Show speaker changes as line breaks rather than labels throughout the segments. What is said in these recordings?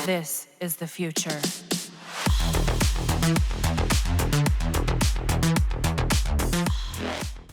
This is the future.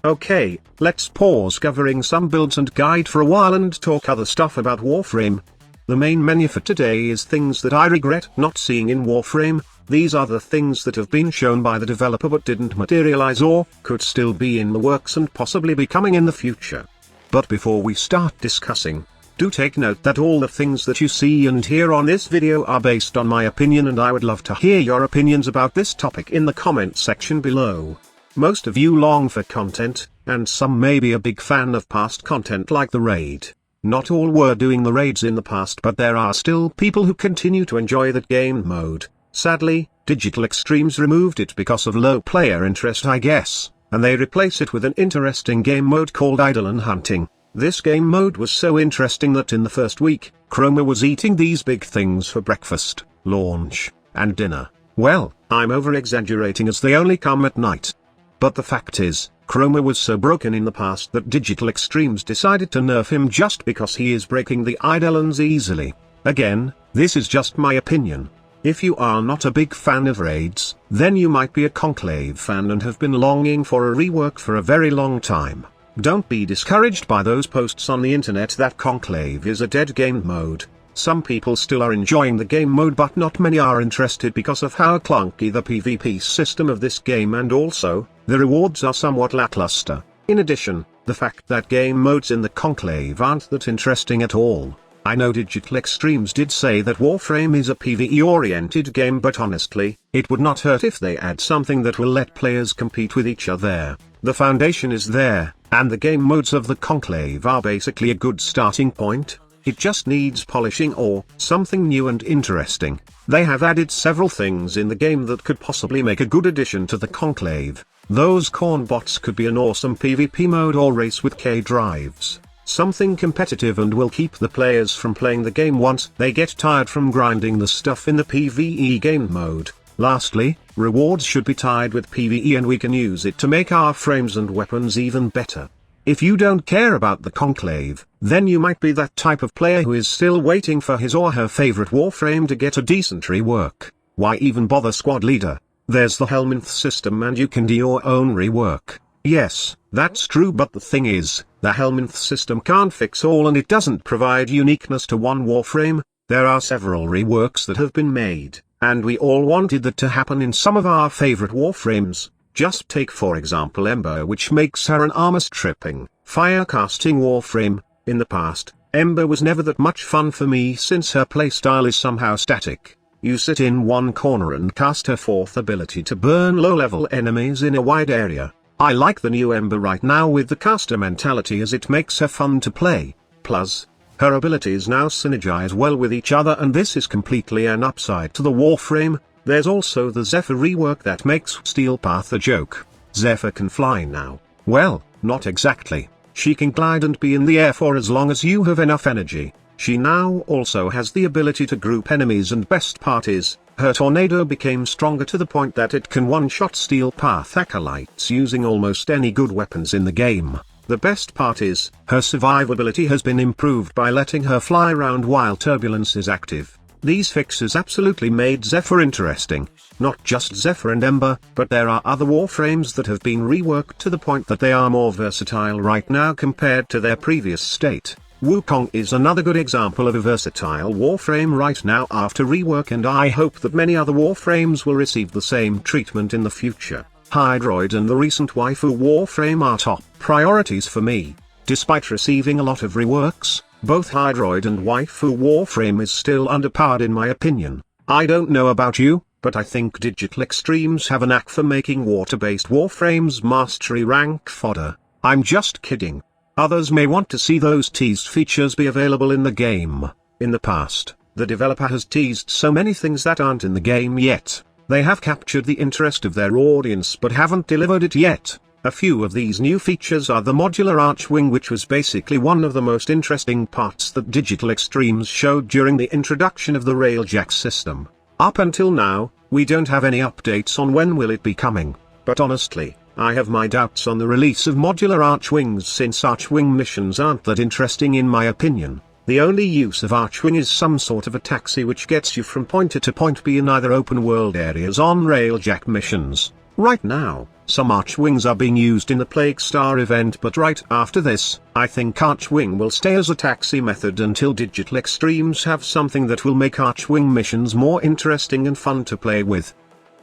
Okay, let's pause covering some builds and guide for a while and talk other stuff about Warframe. The main menu for today is things that I regret not seeing in Warframe. These are the things that have been shown by the developer but didn't materialize or could still be in the works and possibly be coming in the future. But before we start discussing, do take note that all the things that you see and hear on this video are based on my opinion, and I would love to hear your opinions about this topic in the comment section below. Most of you long for content, and some may be a big fan of past content like the raid. Not all were doing the raids in the past, but there are still people who continue to enjoy that game mode. Sadly, Digital Extremes removed it because of low player interest, I guess, and they replace it with an interesting game mode called Idle Hunting. This game mode was so interesting that in the first week, Chroma was eating these big things for breakfast, lunch, and dinner. Well, I'm over-exaggerating as they only come at night. But the fact is, Chroma was so broken in the past that Digital Extremes decided to nerf him just because he is breaking the Idolons easily. Again, this is just my opinion. If you are not a big fan of raids, then you might be a Conclave fan and have been longing for a rework for a very long time. Don't be discouraged by those posts on the internet that Conclave is a dead game mode. Some people still are enjoying the game mode, but not many are interested because of how clunky the PvP system of this game, and also, the rewards are somewhat lackluster. In addition, the fact that game modes in the Conclave aren't that interesting at all. I know Digital Extremes did say that Warframe is a PvE-oriented game, but honestly, it would not hurt if they add something that will let players compete with each other. The foundation is there, and the game modes of the Conclave are basically a good starting point. It just needs polishing or something new and interesting. They have added several things in the game that could possibly make a good addition to the Conclave. Those corn bots could be an awesome PvP mode or race with K drives. Something competitive and will keep the players from playing the game once they get tired from grinding the stuff in the PvE game mode. Lastly, rewards should be tied with PvE and we can use it to make our frames and weapons even better. If you don't care about the Conclave, then you might be that type of player who is still waiting for his or her favorite Warframe to get a decent rework. Why even bother squad leader? There's the Helminth system and you can do your own rework. Yes, that's true, but the thing is, the Helminth system can't fix all and it doesn't provide uniqueness to one Warframe. There are several reworks that have been made, and we all wanted that to happen in some of our favorite Warframes. Just take for example Ember, which makes her an armor-stripping, fire-casting Warframe. In the past, Ember was never that much fun for me since her playstyle is somehow static. You sit in one corner and cast her fourth ability to burn low-level enemies in a wide area. I like the new Ember right now with the caster mentality as it makes her fun to play. Plus, her abilities now synergize well with each other and this is completely an upside to the Warframe. There's also the Zephyr rework that makes Steel Path a joke. Zephyr can fly now. Well, not exactly. She can glide and be in the air for as long as you have enough energy. She now also has the ability to group enemies, and best part is, her tornado became stronger to the point that it can one-shot Steel Path acolytes using almost any good weapons in the game. The best part is, her survivability has been improved by letting her fly around while turbulence is active. These fixes absolutely made Zephyr interesting. Not just Zephyr and Ember, but there are other Warframes that have been reworked to the point that they are more versatile right now compared to their previous state. Wukong is another good example of a versatile Warframe right now after rework, and I hope that many other Warframes will receive the same treatment in the future. Hydroid and the recent waifu Warframe are top priorities for me. Despite receiving a lot of reworks, both Hydroid and waifu Warframe is still underpowered in my opinion. I don't know about you, but I think Digital Extremes have a knack for making water-based Warframes mastery rank fodder. I'm just kidding. Others may want to see those teased features be available in the game. In the past, the developer has teased so many things that aren't in the game yet. They have captured the interest of their audience but haven't delivered it yet. A few of these new features are the Modular Archwing, which was basically one of the most interesting parts that Digital Extremes showed during the introduction of the Railjack system. Up until now, we don't have any updates on when will it be coming, but honestly, I have my doubts on the release of Modular Archwings since Archwing missions aren't that interesting in my opinion. The only use of Archwing is some sort of a taxi which gets you from point A to point B in either open world areas on railjack missions. Right now, some Archwings are being used in the Plague Star event, but right after this, I think Archwing will stay as a taxi method until Digital Extremes have something that will make Archwing missions more interesting and fun to play with.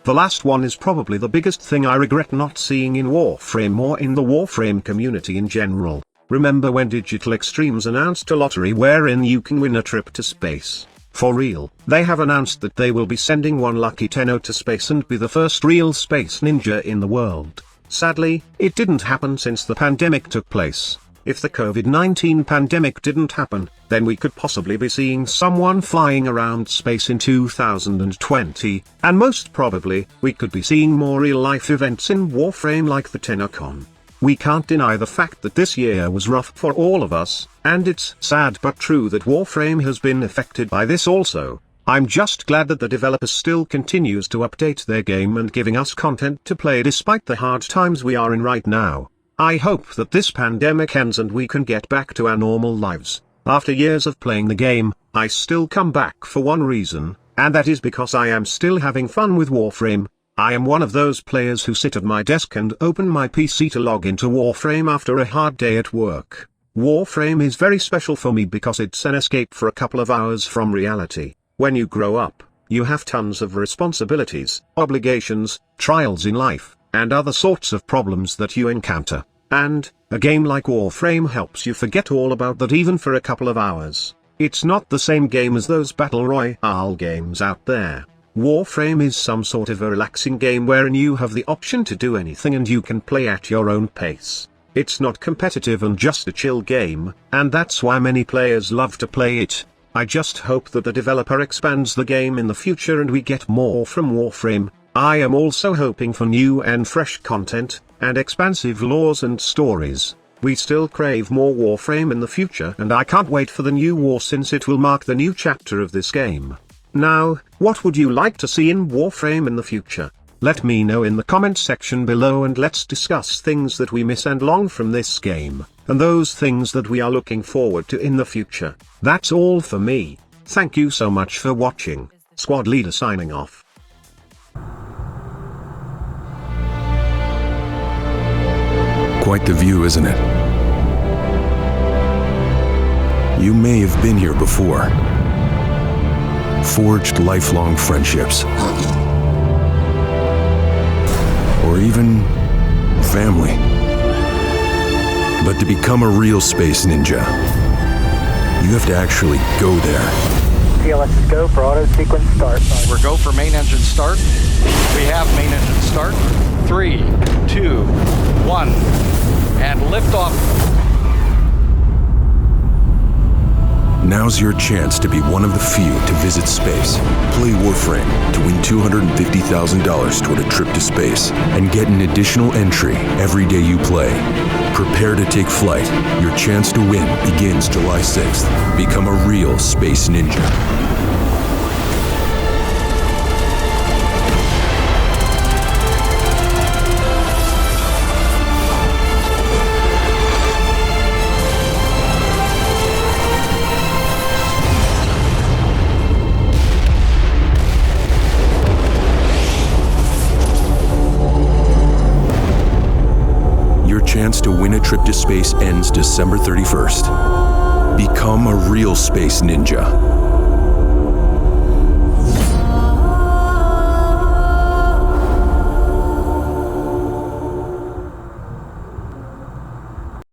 The last one is probably the biggest thing I regret not seeing in Warframe or in the Warframe community in general. Remember when Digital Extremes announced a lottery wherein you can win a trip to space? For real, they have announced that they will be sending one lucky tenno to space and be the first real space ninja in the world. Sadly, it didn't happen since the pandemic took place. If the COVID-19 pandemic didn't happen, then we could possibly be seeing someone flying around space in 2020, and most probably, we could be seeing more real-life events in Warframe like the TennoCon. We can't deny the fact that this year was rough for all of us, and it's sad but true that Warframe has been affected by this also. I'm just glad that the developer still continues to update their game and giving us content to play despite the hard times we are in right now. I hope that this pandemic ends and we can get back to our normal lives. After years of playing the game, I still come back for one reason, and that is because I am still having fun with Warframe. I am one of those players who sit at my desk and open my PC to log into Warframe after a hard day at work. Warframe is very special for me because it's an escape for a couple of hours from reality. When you grow up, you have tons of responsibilities, obligations, trials in life, and other sorts of problems that you encounter. And, a game like Warframe helps you forget all about that even for a couple of hours. It's not the same game as those battle royale games out there. Warframe is some sort of a relaxing game wherein you have the option to do anything and you can play at your own pace. It's not competitive and just a chill game, and that's why many players love to play it. I just hope that the developer expands the game in the future and we get more from Warframe. I am also hoping for new and fresh content, and expansive lores and stories. We still crave more Warframe in the future and I can't wait for the new war since it will mark the new chapter of this game. Now, what would you like to see in Warframe in the future? Let me know in the comment section below and let's discuss things that we miss and long from this game, and those things that we are looking forward to in the future. That's all for me. Thank you so much for watching. Squad Leader signing off.
Quite the view, isn't it? You may have been here before. Forged lifelong friendships. Or even family. But to become a real space ninja, you have to actually go there.
PLS go for auto sequence start.
We're go for main engine start. We have main engine start. 3, 2, 1, and liftoff.
Now's your chance to be one of the few to visit space. Play Warframe to win $250,000 toward a trip to space and get an additional entry every day you play. Prepare to take flight. Your chance to win begins July 6th. Become a real space ninja. Chance to win a trip to space ends December 31st. Become a real space ninja.